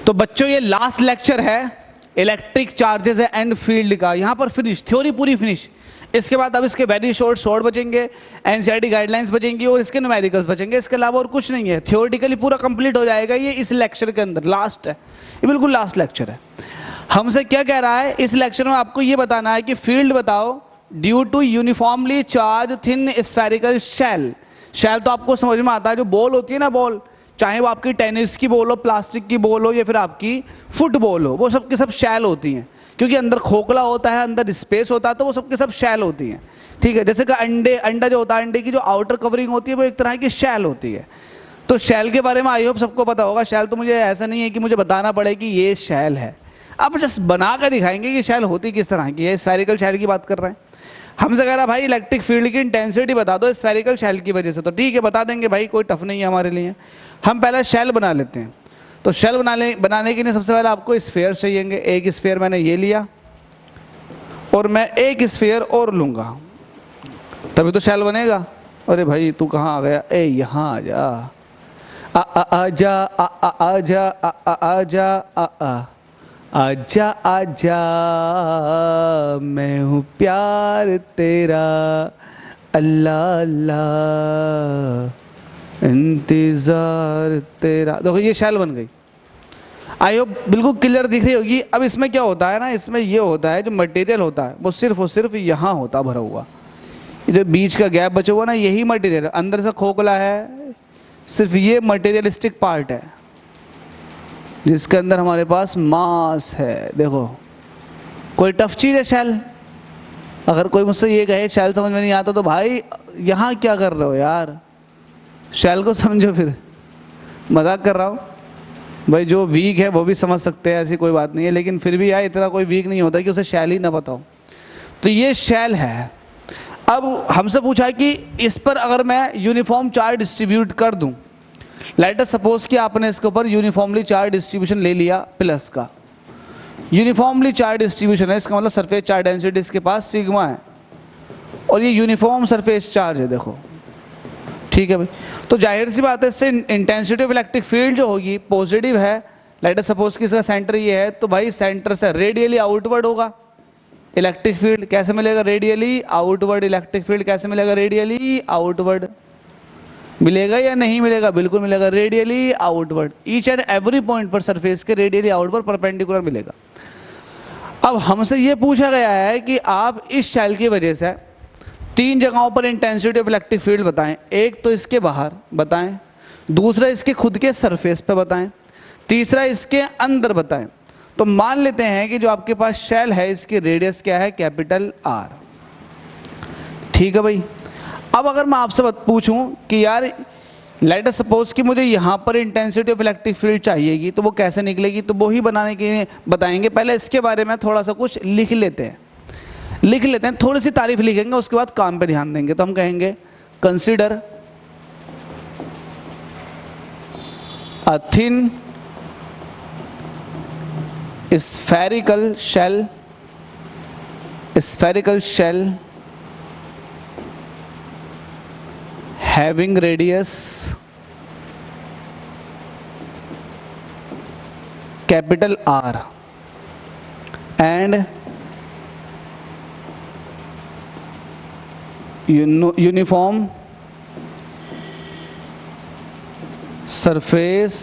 तो बच्चों ये लास्ट लेक्चर है इलेक्ट्रिक चार्जेस एंड फील्ड का, यहाँ पर फिनिश, थ्योरी पूरी फिनिश। इसके बाद अब इसके वेरी शॉर्ट बचेंगे, एनसीईआरटी गाइडलाइंस बचेंगी और इसके न्यूमेरिकल्स बचेंगे, इसके अलावा और कुछ नहीं है। थ्योरेटिकली पूरा कंप्लीट हो जाएगा ये इस लेक्चर के अंदर, लास्ट है ये, बिल्कुल लास्ट लेक्चर है। हमसे क्या कह रहा है इस लेक्चर में, आपको ये बताना है कि फील्ड बताओ due to uniformly charge thin spherical shell. Shell तो आपको समझ में आता है, जो बॉल होती है ना, बॉल, चाहे वो आपकी टेनिस की बॉल हो, प्लास्टिक की बॉल हो या फिर आपकी फुटबॉल हो, वो सब के सब शेल होती हैं, क्योंकि अंदर खोखला होता है, अंदर स्पेस होता है, तो वो सब के सब शेल होती हैं। ठीक है, जैसे कि अंडा जो होता है, अंडे की जो आउटर कवरिंग होती है वो एक तरह की शेल होती है। तो शेल के बारे में आई होप सबको पता होगा। शेल तो मुझे ऐसा नहीं है कि मुझे बताना पड़े कि ये शेल है, अब जस्ट बना कर दिखाएंगे कि शेल होती किस तरह की है। स्फेरिकल शेल की बात कर रहे हैं। हमसे कह रहा भाई इलेक्ट्रिक फील्ड की इंटेंसिटी बता दो स्फेरिकल शेल की वजह से, तो ठीक है बता देंगे भाई, कोई टफ नहीं है हमारे लिए। हम पहले शेल बना लेते हैं। तो शेल बनाने के लिए सबसे पहले आपको स्फीयर चाहिएंगे। एक स्फीयर मैंने ये लिया और मैं एक स्फीयर और लूँगा, तभी तो शेल बनेगा। अरे भाई तू कहाँ आ गया, ए यहाँ आ जा, आजा आजा आजा आजा आजा, मैं हूँ प्यार तेरा, अल्लाह अल्लाह इंतजार तेरा। देखो ये शेल बन गई। आई होप बिल्कुल क्लियर दिख रही होगी। अब इसमें क्या होता है ना, इसमें ये होता है जो मटेरियल होता है वो सिर्फ और सिर्फ यहाँ होता भरा हुआ, ये जो बीच का गैप बचा हुआ ना, यही मटेरियल अंदर से खोखला है, सिर्फ ये मटेरियलिस्टिक पार्ट है जिसके अंदर हमारे पास मास है। देखो कोई टफ चीज़ है शेल। अगर कोई मुझसे ये कहे शेल समझ में नहीं आता तो भाई यहाँ क्या कर रहे हो यार, शेल को समझो। फिर मजाक कर रहा हूँ भाई, जो वीक है वो भी समझ सकते हैं, ऐसी कोई बात नहीं है, लेकिन फिर भी यार इतना कोई वीक नहीं होता कि उसे शेल ही ना बताओ। तो ये शेल है। अब हमसे पूछा है कि इस पर अगर मैं यूनिफॉर्म चार्ज डिस्ट्रीब्यूट कर दूं, लेट अस सपोज कि आपने इसके ऊपर यूनिफॉर्मली चार्ज डिस्ट्रीब्यूशन ले लिया प्लस का, यूनिफॉर्मली चार्ज डिस्ट्रीब्यूशन है, इसका मतलब सरफेस चार्ज डेंसिटी इसके पास सिग्मा है और ये यूनिफॉर्म सरफेस चार्ज है। देखो ठीक है भाई, तो जाहिर सी बात है इससे इंटेंसिटी ऑफ इलेक्ट्रिक फील्ड जो होगी पॉजिटिव है। लेट अस सपोज कि इसका सेंटर ये है, तो भाई सेंटर से रेडियली आउटवर्ड होगा इलेक्ट्रिक फील्ड। कैसे मिलेगा, रेडियली आउटवर्ड। इलेक्ट्रिक फील्ड कैसे मिलेगा, रेडियली आउटवर्ड। मिलेगा या नहीं मिलेगा, बिल्कुल मिलेगा, radially outward. Each and every point पर सरफेस के रेडियली आउटवर्ड परपेंडिकुलर मिलेगा। अब हमसे ये पूछा गया है कि आप इस शेल की वजह से 3 जगहों पर इंटेंसिटी ऑफ इलेक्ट्रिक फील्ड बताएं। एक तो इसके बाहर बताएं, दूसरा इसके खुद के सरफेस पे बताएं, तीसरा इसके अंदर बताएं। तो मान लेते हैं कि जो आपके पास शेल है इसकी रेडियस क्या है, कैपिटल आर। ठीक है भाई। अब अगर मैं आपसे पूछूं कि यार लेट अस सपोज कि मुझे यहाँ पर इंटेंसिटी ऑफ इलेक्ट्रिक फील्ड चाहिएगी, तो वो कैसे निकलेगी, तो वो ही बनाने के लिए बताएंगे। पहले इसके बारे में थोड़ा सा कुछ लिख लेते हैं, थोड़ी सी तारीफ लिखेंगे, उसके बाद काम पे ध्यान देंगे। तो हम कहेंगे consider a thin spherical shell having radius capital R and uniform surface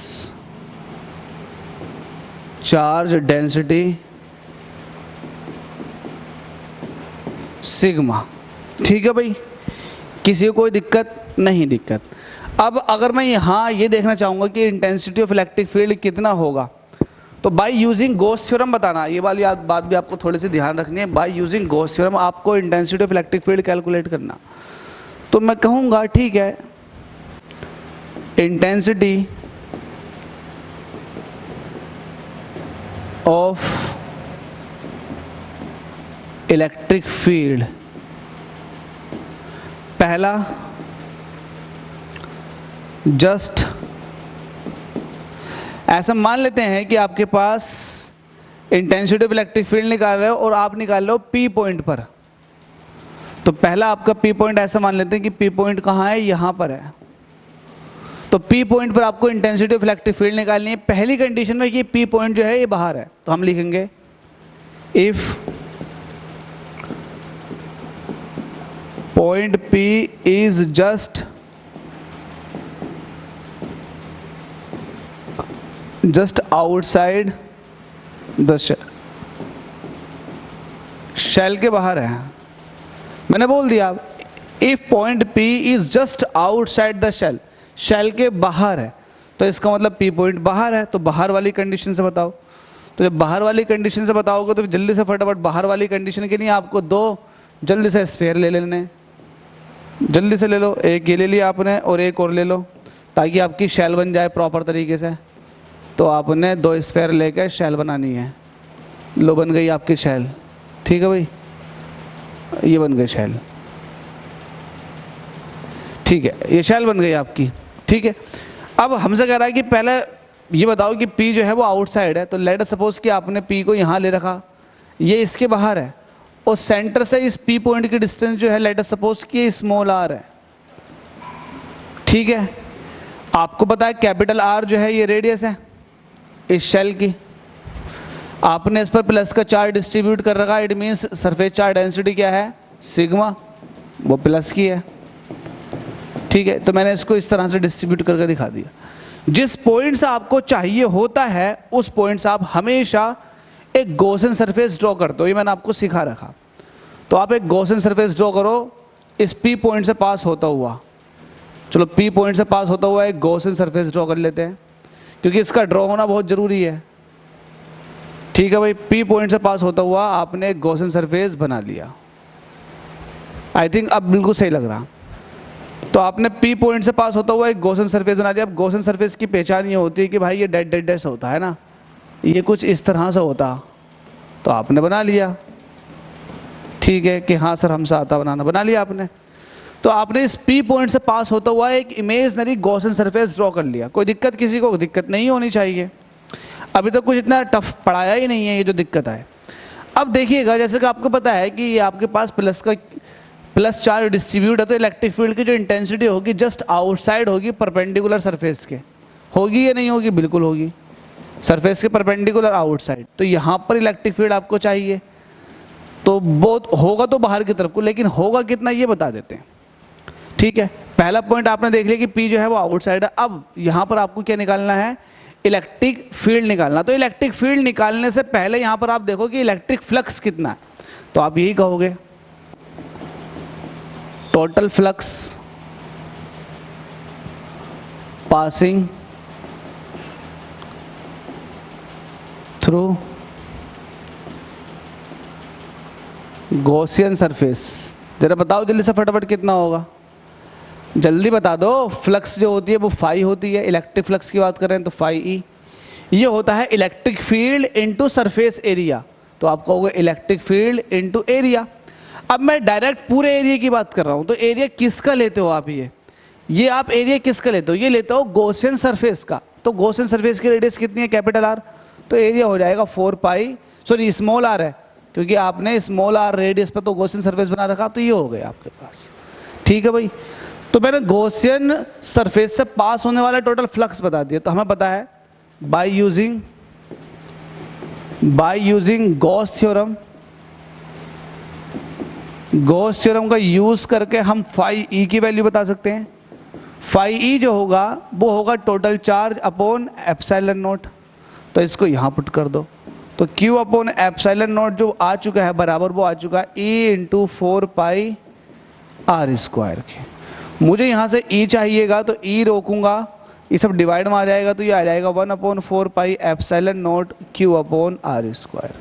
charge density sigma. ठीक है भाई, किसी को कोई दिक्कत नहीं, दिक्कत। अब अगर मैं यहाँ ये देखना चाहूँगा कि इंटेंसिटी ऑफ इलेक्ट्रिक फील्ड कितना होगा, तो बाय यूजिंग गॉस थ्योरम बताना। ये वाली बात भी आपको थोड़ी सी ध्यान रखनी है। बाय यूजिंग गॉस थ्योरम आपको intensity of electric field calculate करना। तो मैं कहूँगा ठीक है, इंटेंसिटी ऑफ इलेक्ट्रिक फील्ड, पहला जस्ट ऐसा मान लेते हैं कि आपके पास इंटेंसिटी ऑफ इलेक्ट्रिक फील्ड निकाल रहे हो और आप निकाल रहे हो पी पॉइंट पर। तो पहला आपका पी पॉइंट ऐसा मान लेते हैं कि पी पॉइंट कहाँ है, यहाँ पर है। तो P पॉइंट पर आपको इंटेंसिटी ऑफ इलेक्ट्रिक फील्ड निकालनी है। पहली कंडीशन में ये P पॉइंट जो है ये बाहर है, तो हम लिखेंगे if point P is just outside the shell के बाहर है। मैंने बोल दिया if point P is just outside the shell, shell के बाहर है, तो इसका मतलब P पॉइंट बाहर है। तो बाहर वाली कंडीशन से बताओ, तो जब बाहर वाली कंडीशन से बताओगे तो जल्दी से फटाफट बाहर वाली कंडीशन के लिए आपको दो जल्दी से स्फीयर ले लेने, जल्दी से ले लो। एक ये ले लिया आपने और एक और ले लो ताकि आपकी शेल बन जाए प्रॉपर तरीके से। तो आपने दो स्फीयर लेकर शेल बनानी है। लो बन गई आपकी शेल, ठीक है भाई, ये बन गई शेल, ठीक है, ये शेल बन गई आपकी, ठीक है। अब हमसे कह रहा है कि पहले ये बताओ कि P जो है वो आउटसाइड है, तो लेट अस सपोज कि आपने P को यहाँ ले रखा, ये इसके बाहर है, और सेंटर से इस P पॉइंट की डिस्टेंस जो है लेट अस सपोज कि स्मॉल r है, ठीक है। आपको पता है कैपिटल R जो है ये रेडियस है इस शेल की, आपने इस पर प्लस का चार्ज डिस्ट्रीब्यूट कर रखा, it means surface charge density क्या है, सिग्मा, वो प्लस की है, ठीक है। तो मैंने इसको इस तरह से डिस्ट्रीब्यूट करके दिखा दिया। जिस पॉइंट से आपको चाहिए होता है उस पॉइंट से आप हमेशा एक गॉसियन सरफेस ड्रॉ करते हो, ये मैंने आपको सिखा रखा। तो आप एक गॉसियन सरफेस ड्रॉ करो इस P पॉइंट से पास होता हुआ, चलो P पॉइंट से पास होता हुआ एक गॉसियन सरफेस ड्रॉ कर लेते हैं, क्योंकि इसका ड्रॉ होना बहुत ज़रूरी है, ठीक है भाई। P पॉइंट से पास होता हुआ आपने एक गॉसियन सरफेस बना लिया। आई थिंक अब बिल्कुल सही लग रहा। तो आपने P पॉइंट से पास होता हुआ एक गॉसियन सरफेस बना लिया। अब गॉसियन सरफेस की पहचान ये होती है कि भाई ये डेड डेड डेड होता है ना, ये कुछ इस तरह से होता, तो आपने बना लिया, ठीक है कि हाँ सर हमसे आता बनाना, बना लिया आपने। तो आपने इस P पॉइंट से पास होता हुआ एक इमेजनरी गॉसियन सरफेस ड्रॉ कर लिया। कोई दिक्कत किसी को दिक्कत नहीं होनी चाहिए, अभी तक कुछ इतना टफ पढ़ाया ही नहीं है ये जो दिक्कत है। अब देखिएगा, जैसे कि आपको पता है कि आपके पास प्लस चार्ज डिस्ट्रीब्यूट है, तो इलेक्ट्रिक फील्ड की जो इंटेंसिटी होगी जस्ट आउटसाइड होगी परपेंडिकुलर सरफेस के, होगी या नहीं होगी, बिल्कुल होगी, सरफेस के परपेंडिकुलर आउटसाइड। तो यहाँ पर इलेक्ट्रिक फील्ड आपको चाहिए, तो बहुत होगा तो बाहर की तरफ को, लेकिन होगा कितना ये बता देते हैं, ठीक है। पहला पॉइंट आपने देख लिया कि P जो है वो आउटसाइड है। अब यहाँ पर आपको क्या निकालना है, इलेक्ट्रिक फील्ड निकालना। तो इलेक्ट्रिक फील्ड निकालने से पहले यहाँ पर आप देखो कि इलेक्ट्रिक फ्लक्स कितना है, तो आप यही कहोगे total flux passing through Gaussian surface. जरा बताओ जल्दी से फटाफट कितना होगा, जल्दी बता दो। फ्लक्स जो होती है वो फाई होती है, इलेक्ट्रिक फ्लक्स की बात करें तो फाई ई, ये होता है electric field into surface area. तो आप कहोगे इलेक्ट्रिक फील्ड इनटू एरिया। अब मैं डायरेक्ट पूरे एरिया की बात कर रहा हूँ, तो एरिया किसका लेते हो आप, ये आप एरिया किसका लेते हो, ये लेते हो गॉसियन सरफेस का। तो गॉसियन सरफेस की रेडियस कितनी है, कैपिटल R, तो एरिया हो जाएगा 4 पाई, सॉरी स्मॉल r है, क्योंकि आपने स्मॉल r रेडियस पर तो गॉसियन सरफेस बना रखा, तो ये हो गया आपके पास, ठीक है भाई। तो मैंने गॉसियन सरफेस से पास होने वाला टोटल फ्लक्स बता दिया। तो हमें पता है by using Gauss theorem, Gauss theorem का यूज करके हम फाई ई की वैल्यू बता सकते हैं। फाई ई जो होगा वो होगा total charge upon epsilon nought, तो इसको यहाँ पुट कर दो। तो Q अपॉन एप्सिलॉन नॉट जो आ चुका है बराबर वो आ चुका है E इंटू 4 पाई R स्क्वायर के। मुझे यहाँ से E चाहिएगा तो E रोकूंगा, ये सब डिवाइड में आ जाएगा, तो ये आ जाएगा 1/4 pi epsilon not Q upon R square.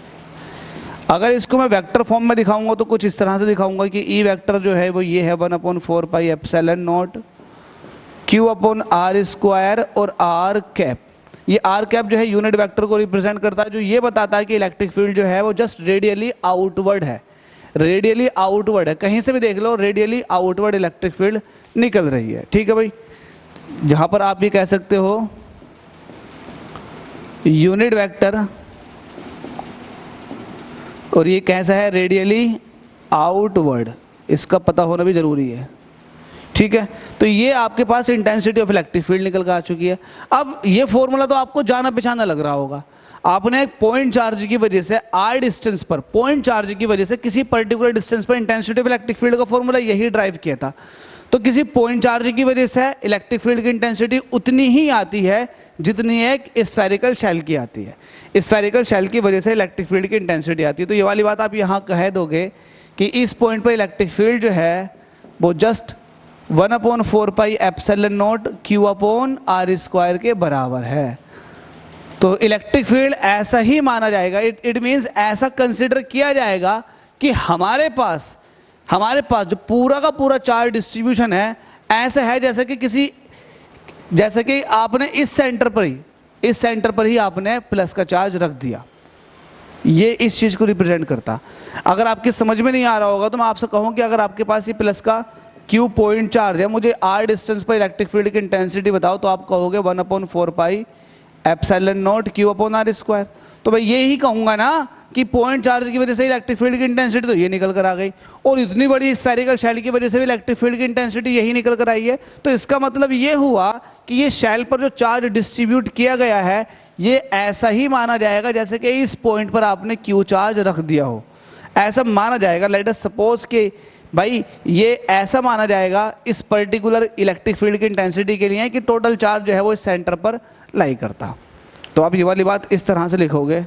अगर इसको मैं वेक्टर फॉर्म में दिखाऊंगा तो कुछ इस तरह से दिखाऊंगा कि E वेक्टर जो है वो ये है 1/4 pi epsilon not Q upon R square, और R कैप, ये R कैप जो है यूनिट वेक्टर को रिप्रेजेंट करता है, जो ये बताता है कि इलेक्ट्रिक फील्ड जो है वो जस्ट रेडियली आउटवर्ड है, रेडियली आउटवर्ड है, कहीं से भी देख लो रेडियली आउटवर्ड इलेक्ट्रिक फील्ड निकल रही है, ठीक है भाई। जहाँ पर आप ये कह सकते हो यूनिट वेक्टर, और ये कैसा है, रेडियली आउटवर्ड, इसका पता होना भी जरूरी है, ठीक है, तो ये आपके पास इंटेंसिटी ऑफ इलेक्ट्रिक फील्ड निकल कर आ चुकी है। अब ये फॉर्मूला तो आपको जाना पहचाना लग रहा होगा। आपने एक पॉइंट चार्ज की वजह से r डिस्टेंस पर, पॉइंट चार्ज की वजह से किसी पर्टिकुलर डिस्टेंस पर इंटेंसिटी ऑफ इलेक्ट्रिक फील्ड का फॉर्मूला यही ड्राइव किया था। तो किसी पॉइंट चार्ज की वजह से इलेक्ट्रिक फील्ड की इंटेंसिटी उतनी ही आती है जितनी एक स्फेरिकल शेल की आती है। स्फेरिकल शेल की वजह से इलेक्ट्रिक फील्ड की इंटेंसिटी आती है। तो ये वाली बात आप यहाँ कह दोगे कि इस पॉइंट पर इलेक्ट्रिक फील्ड जो है वो just 1/4 pi epsilon not Q upon R square के बराबर है। तो इलेक्ट्रिक फील्ड ऐसा ही माना जाएगा, इट मीन्स ऐसा कंसिडर किया जाएगा कि हमारे पास जो पूरा का पूरा चार्ज डिस्ट्रीब्यूशन है ऐसा है जैसे कि आपने इस सेंटर पर ही आपने प्लस का चार्ज रख दिया। ये इस चीज़ को रिप्रेजेंट करता। अगर आपकी समझ में नहीं आ रहा होगा तो मैं आपसे कहूँ कि अगर आपके पास ये प्लस का Q पॉइंट चार्ज है, मुझे R डिस्टेंस पर इलेक्ट्रिक फील्ड की इंटेंसिटी बताओ, तो आप कहोगे 1/4 pi epsilon not Q upon R square. तो मैं ये ही कहूँगा ना कि पॉइंट चार्ज की वजह से इलेक्ट्रिक फील्ड की इंटेंसिटी तो ये निकल कर आ गई, और इतनी बड़ी स्फेरिकल शेल की वजह से भी इलेक्ट्रिक फील्ड की इंटेंसिटी यही निकल कर आई है। तो इसका मतलब ये हुआ कि ये शेल पर जो चार्ज डिस्ट्रीब्यूट किया गया है ये ऐसा ही माना जाएगा जैसे कि इस पॉइंट पर आपने Q चार्ज रख दिया हो, ऐसा माना जाएगा। लेट अस सपोज कि भाई ये ऐसा माना जाएगा इस पर्टिकुलर इलेक्ट्रिक फील्ड की इंटेंसिटी के लिए कि टोटल चार्ज जो है वो इस सेंटर पर लाई करता। तो आप ये वाली बात इस तरह से लिखोगे,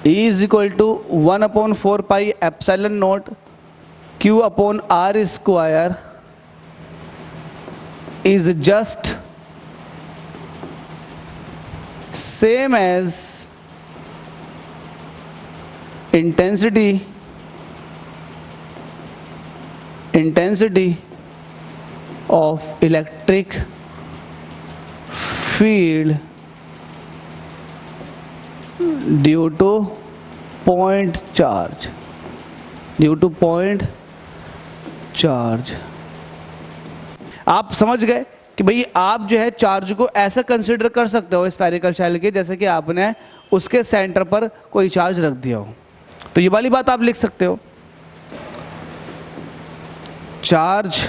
E is equal to 1/4 pi epsilon not Q upon R square is just same as intensity of electric field due to point charge, आप समझ गए कि भाई आप जो है चार्ज को ऐसा कंसिडर कर सकते हो स्फेरिकल शेल के जैसे कि आपने उसके सेंटर पर कोई चार्ज रख दिया हो। तो ये वाली बात आप लिख सकते हो, charge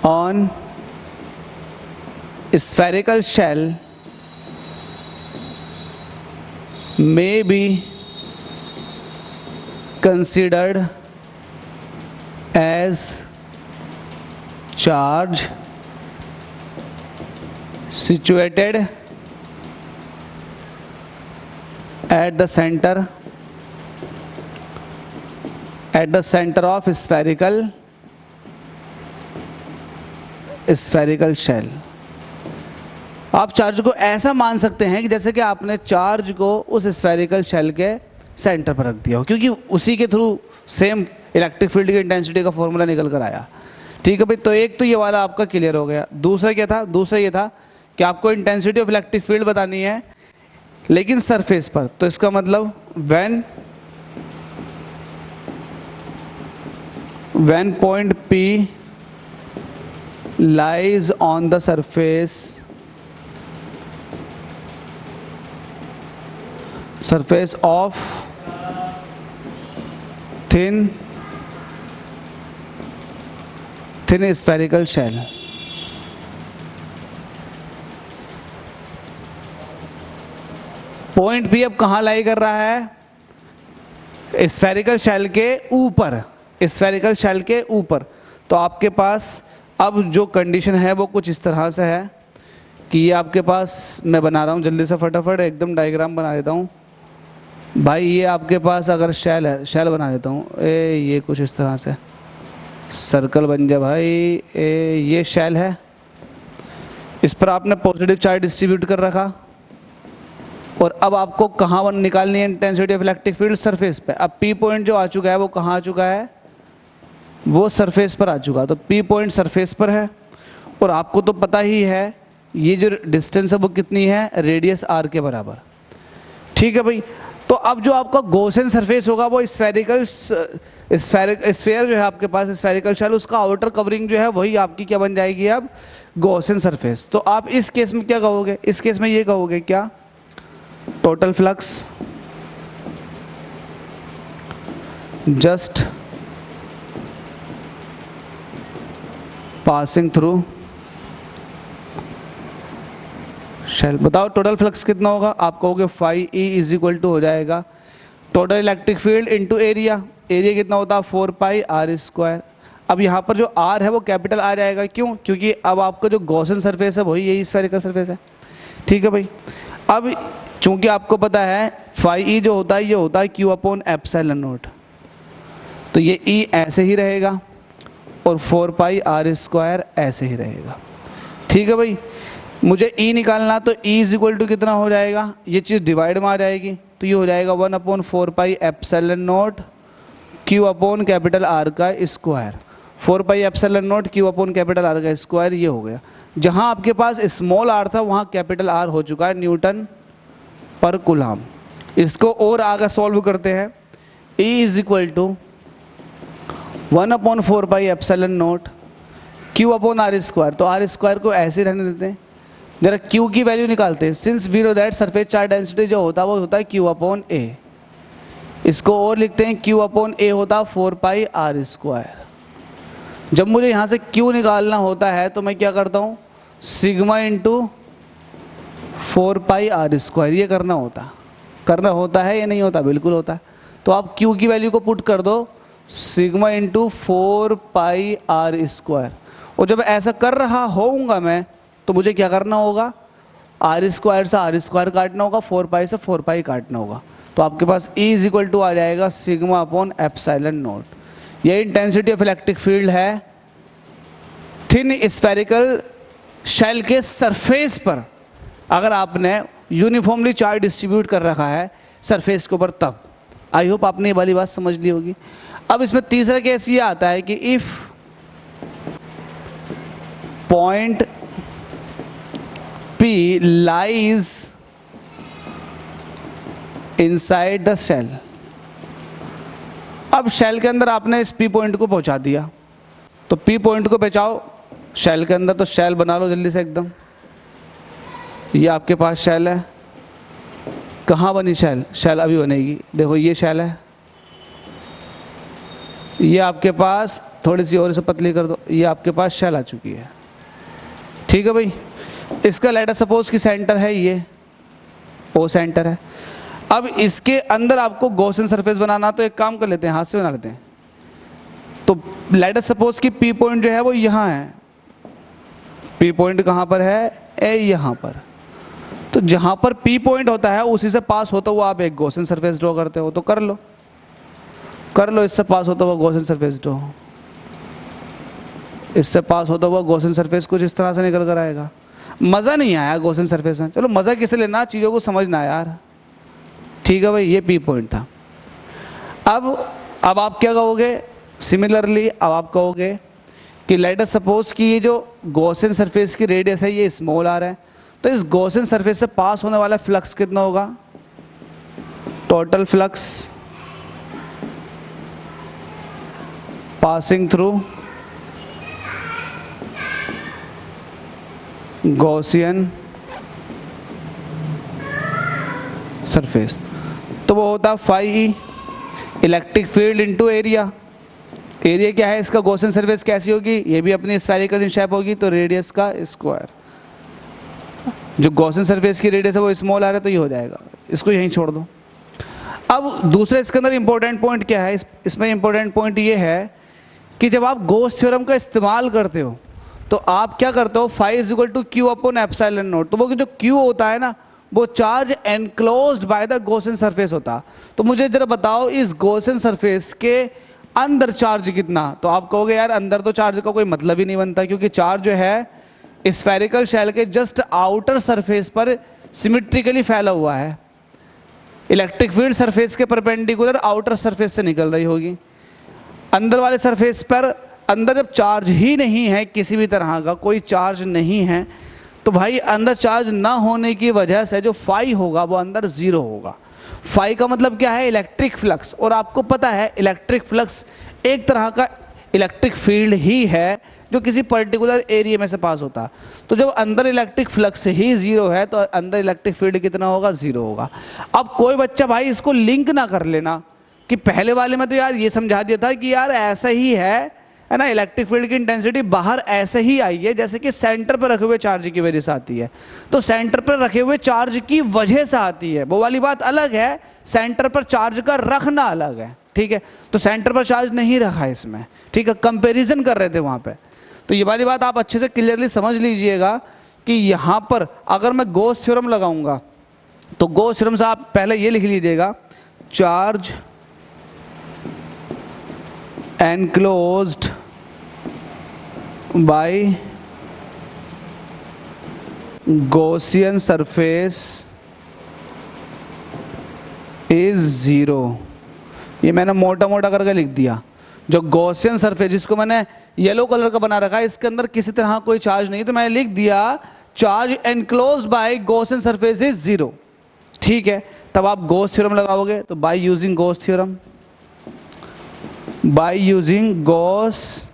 on spherical shell may be considered as charge situated at the center of spherical shell। आप चार्ज को ऐसा मान सकते हैं कि जैसे कि आपने चार्ज को उस स्फेरिकल शेल के सेंटर पर रख दिया हो, क्योंकि उसी के थ्रू सेम इलेक्ट्रिक फील्ड की इंटेंसिटी का फॉर्मूला निकल कर आया। ठीक है भाई, तो एक तो ये वाला आपका क्लियर हो गया। दूसरा क्या था? दूसरा ये था कि आपको इंटेंसिटी ऑफ इलेक्ट्रिक फील्ड बतानी है लेकिन सरफेस पर। तो इसका मतलब when point P lies on the surface of thin spherical shell, point P अब कहाँ लाई कर रहा है? स्फेरिकल शेल के ऊपर, स्फेरिकल शेल के ऊपर। तो आपके पास अब जो कंडीशन है वो कुछ इस तरह से है कि ये आपके पास, मैं बना रहा हूँ जल्दी से फटाफट एकदम डायग्राम बना देता हूँ भाई। ये आपके पास अगर शेल है, शेल बना देता हूँ, ये कुछ इस तरह से सर्कल बन जाए भाई। ये शेल है, इस पर आपने पॉजिटिव चार्ज डिस्ट्रीब्यूट कर रखा, और अब आपको कहाँ निकालनी है intensity of electric field? Surface पे। अब P पॉइंट जो आ चुका है वो कहाँ आ चुका है? वो सरफेस पर आ चुका। तो P पॉइंट सरफेस पर है, और आपको तो पता ही है ये जो डिस्टेंस है वो कितनी है? रेडियस R के बराबर। ठीक है भाई, तो अब जो आपका गॉसियन सरफेस होगा वो स्फेयर जो है आपके पास स्फेरिकल शेल, उसका आउटर कवरिंग जो है वही आपकी क्या बन जाएगी अब? Gaussian surface. तो आप इस केस में क्या कहोगे? इस केस में ये कहोगे क्या? Total flux just passing through shell. बताओ टोटल फ्लक्स कितना होगा? आप कहोगे phi E is equal to हो जाएगा total electric field into area. Area कितना होता है? 4 पाई आर स्क्वायर। अब यहाँ पर जो आर है वो कैपिटल आ जाएगा, क्यों? क्योंकि अब आपका जो गॉसियन सरफेस है वही यही स्फेरिकल सरफेस है। ठीक है भाई। अब चूंकि आपको पता है फाई ई जो होता है ये होता है क्यू अपॉन एप्सिलॉन नॉट, तो ये ई ऐसे ही रहेगा और 4 पाई आर स्क्वायर ऐसे ही रहेगा। ठीक है भाई। मुझे ई निकालना, तो ई इज इक्वल टू कितना हो जाएगा? ये चीज़ डिवाइड में आ जाएगी, तो ये हो जाएगा 1/4 pi epsilon not Q upon capital R का square. 4 pi epsilon not Q upon capital R का स्क्वायर ये हो गया। जहाँ आपके पास स्मॉल आर था वहाँ कैपिटल आर हो चुका है न्यूटन पर कूलम। इसको और आगे सॉल्व करते हैं। E is equal to 1/4 pi epsilon not Q upon R square. तो आर स्क्वायर को ऐसे रहने देते हैं, जरा क्यू की वैल्यू निकालते हैं। Since we know that surface charge density जो होता है वो होता है क्यू अपॉन ए। इसको और लिखते हैं क्यू अपॉन ए होता है 4 पाई आर स्क्वायर। जब मुझे यहाँ से क्यू निकालना होता है तो मैं क्या करता हूँ? Sigma into 4 pi R square ये करना होता है या नहीं होता? बिल्कुल होता है। तो आप क्यू की वैल्यू को पुट कर दो sigma into 4 pi R square. और जब ऐसा कर रहा होऊंगा मैं तो मुझे क्या करना होगा? आर स्क्वायर से आर स्क्वायर काटना होगा, 4 पाई से 4 पाई काटना होगा। तो आपके पास E इज इक्वल टू आ जाएगा सिग्मा अपॉन एप्सिलॉन नॉट। ये इंटेंसिटी ऑफ इलेक्ट्रिक फील्ड है थिन स्फेरिकल शेल के सरफेस पर, अगर आपने यूनिफॉर्मली चार्ज डिस्ट्रीब्यूट कर रखा है सरफेस के ऊपर तब। आई होप आपने ये वाली बात समझ ली होगी। अब इसमें तीसरा केस ये आता है कि if point P lies inside the shell। अब शेल के अंदर आपने इस P पॉइंट को पहुंचा दिया, तो P पॉइंट को पहुंचाओ शेल के अंदर। तो शेल बना लो जल्दी से एकदम। ये आपके पास शेल है। कहाँ बनी शेल? शेल अभी बनेगी। देखो ये शेल है, ये आपके पास थोड़ी सी और इसे पतली कर दो, ये आपके पास शेल आ चुकी है। ठीक है भाई। इसका लेटर सपोज कि सेंटर है, ये ओ सेंटर है। अब इसके अंदर आपको गॉसियन सरफेस बनाना, तो एक काम कर लेते हैं, हाथ से बना लेते हैं। तो लेटर सपोज कि पी पॉइंट जो है वो यहाँ है। पी पॉइंट कहाँ पर है? ए यहाँ पर। तो जहाँ पर पी पॉइंट होता है उसी से पास होता हुआ आप एक गॉसियन सरफेस ड्रॉ करते हो, तो कर लो। इससे पास होता हुआ गॉसियन सरफेस ड्रॉ, इससे पास होता हुआ गॉसियन सरफेस कुछ इस तरह से निकल कर आएगा। मज़ा नहीं आया गॉसियन सरफेस में। चलो मज़ा किसे लेना, चीज़ों को समझना यार। ठीक है भाई। ये पी पॉइंट था। अब आप क्या कहोगे? सिमिलरली अब आप कहोगे कि लेट अस सपोज कि ये जो गॉसियन सरफेस की रेडियस है ये स्मॉल आर है, तो इस गॉसियन सरफेस से पास होने वाला फ्लक्स कितना होगा? Total flux passing through Gaussian surface, तो वो होता है phi E. Electric field into area. Area क्या है इसका? गॉसियन सरफेस कैसी होगी? ये भी अपनी स्फेरिकल इन शेप होगी, तो रेडियस का स्क्वायर। जो गॉसियन सरफेस की रेडियस है वो स्मॉल आ रहा है, तो ये हो जाएगा। इसको यहीं छोड़ दो। अब दूसरा इसके अंदर इंपॉर्टेंट पॉइंट क्या है? इसमें इंपॉर्टेंट पॉइंट ये है कि जब आप गॉस थ्योरम का इस्तेमाल करते हो तो आप क्या करते हो? Phi is equal to Q upon epsilon nought. तो वो जो क्यू होता है ना वो charge enclosed by the Gaussian surface होता। तो मुझे जरा बताओ इस गॉसियन सरफेस के अंदर चार्ज कितना? तो आप कहोगे यार अंदर तो चार्ज का कोई मतलब ही नहीं बनता, क्योंकि चार्ज जो है स्फेरिकल शेल के जस्ट आउटर सरफेस पर सिमेट्रिकली फैला हुआ है। इलेक्ट्रिक फील्ड सरफेस के परपेंडिकुलर आउटर सरफेस से निकल रही होगी। अंदर वाले सरफेस पर अंदर जब चार्ज ही नहीं है, किसी भी तरह का कोई चार्ज नहीं है, तो भाई अंदर चार्ज ना होने की वजह से जो फाई होगा वो अंदर ज़ीरो होगा। फाई का मतलब क्या है? Electric flux. और आपको पता है इलेक्ट्रिक फ्लक्स एक तरह का इलेक्ट्रिक फील्ड ही है जो किसी पर्टिकुलर एरिया में से पास होता है। तो जब अंदर इलेक्ट्रिक फ्लक्स ही ज़ीरो है तो अंदर इलेक्ट्रिक फील्ड कितना होगा? ज़ीरो होगा। अब कोई बच्चा भाई इसको लिंक ना कर लेना कि पहले वाले में तो यार ये समझा दिया था कि यार ऐसा ही है, है ना, इलेक्ट्रिक फील्ड की इंटेंसिटी बाहर ऐसे ही आई है जैसे कि सेंटर पर रखे हुए चार्ज की वजह से आती है। तो सेंटर पर रखे हुए चार्ज की वजह से आती है, वो वाली बात अलग है, सेंटर पर चार्ज का रखना अलग है, ठीक है। तो सेंटर पर चार्ज नहीं रखा है इसमें, ठीक है, कंपैरिजन कर रहे थे वहाँ पे। तो ये वाली बात आप अच्छे से क्लियरली समझ लीजिएगा कि यहाँ पर अगर मैं गॉस थ्योरम लगाऊंगा तो गॉस थ्योरम से आप पहले ये लिख लीजिएगा, charge enclosed bye Gaussian surface is zero. ये मैंने मोटा मोटा करके लिख दिया। जो गॉसियन सरफेस जिसको मैंने येलो कलर का बना रखा है, इसके अंदर किसी तरह कोई चार्ज नहीं, तो मैंने लिख दिया charge enclose by Gaussian surface is zero, ठीक है। तब आप गॉस थ्योरम लगाओगे तो by using Gauss theorem, by using Gauss,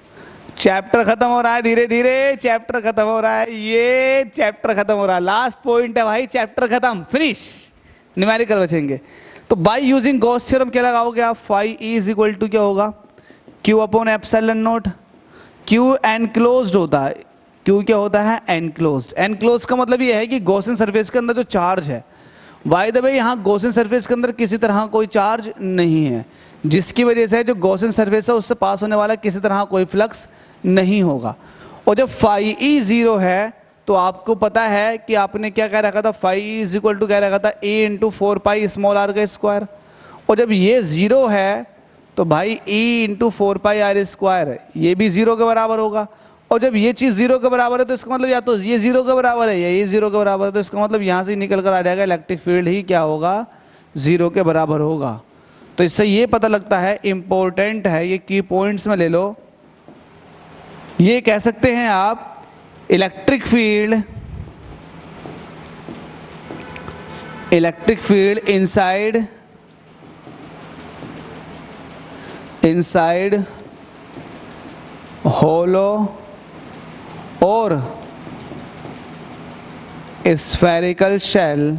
chapter खत्म हो रहा है, धीरे धीरे चैप्टर खत्म हो रहा है, ये चैप्टर खत्म हो रहा है, लास्ट पॉइंट है भाई, चैप्टर खत्म, फिनिश, न्यूमेरिकल बचेंगे। तो बाय यूजिंग गॉस थ्योरम क्या लगाओगे आप, phi E is equal to क्या होगा, Q upon epsilon not. Q enclosed होता है, क्यू क्या होता है, एनक्लोज्ड। एनक्लोज्ड का मतलब ये है कि गॉसियन सरफेस के अंदर जो चार्ज है, बाय द वे यहाँ गॉसियन सरफेस के अंदर किसी तरह कोई चार्ज नहीं है, जिसकी वजह से जो गॉसियन सरफेस है उससे पास होने वाला किसी तरह कोई फ्लक्स नहीं होगा। और जब फाई ई जीरो है तो आपको पता है कि आपने क्या कह रखा था, phi E is equal to क्या रखा था, ए इंटू 4 स्मॉल आर का स्क्वायर। और जब ये जीरो है तो भाई e इंटू 4 स्क्वायर ये भी जीरो के बराबर होगा। और जब ये चीज़ जीरो के बराबर है तो इसका मतलब या तो ये जीरो के बराबर है या ये जीरो के बराबर है, तो इसका मतलब यहाँ से निकल कर आ जाएगा इलेक्ट्रिक फील्ड ही क्या होगा, जीरो के बराबर होगा। तो इससे ये पता लगता है, इंपॉर्टेंट है, ये की पॉइंट्स में ले लो, ये कह सकते हैं आप इलेक्ट्रिक फील्ड इनसाइड होलो और spherical shell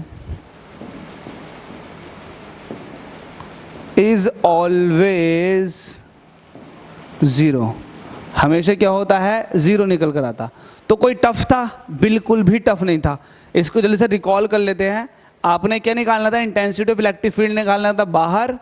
is always zero. हमेशा क्या होता है, जीरो निकल कर आता। तो कोई टफ था, बिल्कुल भी टफ नहीं था। इसको जल्दी से रिकॉल कर लेते हैं। आपने क्या निकालना था, इंटेंसिटी ऑफ इलेक्ट्रिक फील्ड निकालना था बाहर,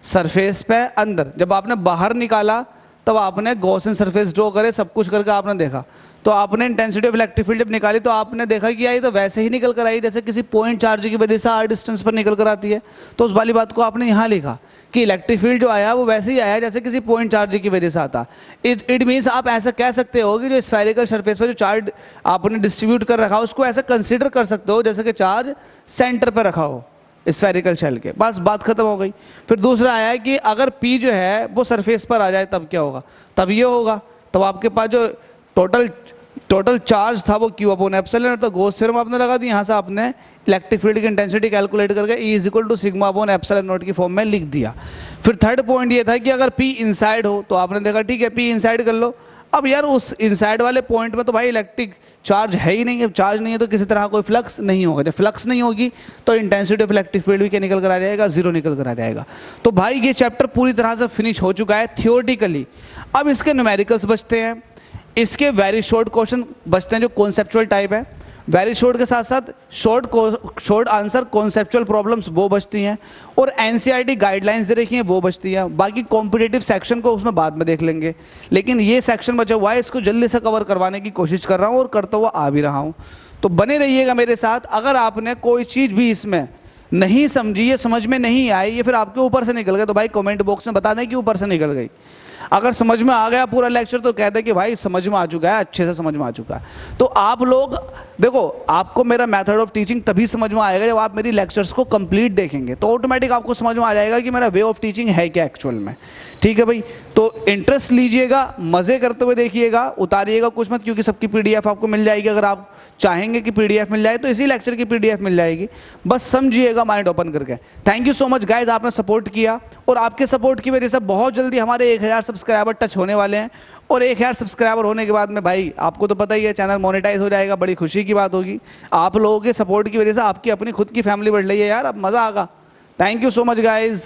सरफेस पे, अंदर। जब आपने बाहर निकाला तब आपने गॉसियन सरफेस ड्रॉ करे, सब कुछ करके आपने देखा, तो आपने इंटेंसिटी ऑफ इलेक्ट्रिक फील्ड जब निकाली तो आपने देखा कि आई तो वैसे ही निकल कर आई जैसे किसी पॉइंट चार्ज की वजह से आर डिस्टेंस पर निकल कर आती है। तो उस वाली बात को आपने यहाँ लिखा कि इलेक्ट्रिक फील्ड जो आया वो वैसे ही आया जैसे किसी पॉइंट चार्ज की वजह से आता। इट मीन्स आप ऐसा कह सकते हो कि जो स्फेरिकल सरफेस पर जो चार्ज आपने डिस्ट्रीब्यूट कर रखा उसको ऐसा कंसिडर कर सकते हो जैसे कि चार्ज सेंटर पर रखा हो स्फेरिकल शेल के, बस बात खत्म हो गई। फिर दूसरा आया कि अगर P जो है वो सरफेस पर आ जाए तब क्या होगा, तब ये होगा, तब आपके पास जो टोटल चार्ज था वो Q अपॉन एप्सिलॉन, तो गॉस थ्योरम आपने लगा दी, यहाँ से आपने इलेक्ट्रिक फील्ड की इंटेंसिटी कैलकुलेट करके E is equal to sigma upon epsilon nought की फॉर्म में लिख दिया। फिर थर्ड पॉइंट ये था कि अगर P इनसाइड हो तो आपने देखा ठीक है P इनसाइड कर लो। अब यार उस इनसाइड वाले पॉइंट में तो भाई इलेक्ट्रिक चार्ज है ही नहीं है, चार्ज नहीं है तो किसी तरह कोई फ्लक्स नहीं होगा। जब फ्लक्स नहीं होगी तो इंटेंसिटी ऑफ इलेक्ट्रिक फील्ड भी क्या निकल कर आ जाएगा, जीरो निकल कर आ जाएगा। तो भाई ये चैप्टर पूरी तरह से फिनिश हो चुका है थियोरेटिकली। अब इसके न्यूमेरिकल्स बचते हैं, इसके वेरी शॉर्ट क्वेश्चन बचते हैं जो कॉन्सेप्चुअल टाइप है, वेरी शॉर्ट के साथ साथ शॉर्ट आंसर कॉन्सेप्चुअल प्रॉब्लम्स वो बचती हैं, और एनसीईआरटी गाइडलाइंस दे रखी हैं वो बचती हैं। बाकी कॉम्पिटिटिव सेक्शन को उसमें बाद में देख लेंगे, लेकिन ये सेक्शन बचा हुआ है, इसको जल्दी से कवर करवाने की कोशिश कर रहा हूँ और करता हुआ आ भी रहा हूँ। तो बने रहिएगा मेरे साथ। अगर आपने कोई चीज़ भी इसमें नहीं समझी, ये समझ में नहीं आई, ये फिर आपके ऊपर से निकल गए, तो भाई कमेंट बॉक्स में बता दें कि ऊपर से निकल गई। अगर समझ में आ गया पूरा लेक्चर तो कहते हैं कि भाई समझ में आ चुका है, अच्छे से समझ में आ चुका है। तो आप लोग देखो, आपको मेरा मेथड ऑफ टीचिंग तभी समझ में आएगा जब आप मेरी लेक्चर्स को कंप्लीट देखेंगे, तो ऑटोमेटिक आपको समझ में आ जाएगा कि मेरा वे ऑफ टीचिंग है क्या एक्चुअल में। ठीक है भाई, तो इंटरेस्ट लीजिएगा, मज़े करते हुए देखिएगा, उतारिएगा कुछ मत, क्योंकि सबकी पीडीएफ आपको मिल जाएगी। अगर आप चाहेंगे कि पीडीएफ मिल जाए तो इसी लेक्चर की पीडीएफ मिल जाएगी, बस समझिएगा माइंड ओपन करके। Thank you so much guys, आपने सपोर्ट किया, और आपके सपोर्ट की वजह से बहुत जल्दी हमारे 1000 सब्सक्राइबर टच होने वाले हैं, और 1000 सब्सक्राइबर होने के बाद में भाई आपको तो पता ही है चैनल मोनेटाइज हो जाएगा, बड़ी खुशी की बात होगी। आप लोगों के सपोर्ट की वजह से आपकी अपनी खुद की फैमिली बढ़ रही है यार, अब मज़ा आएगा। Thank you so much guys.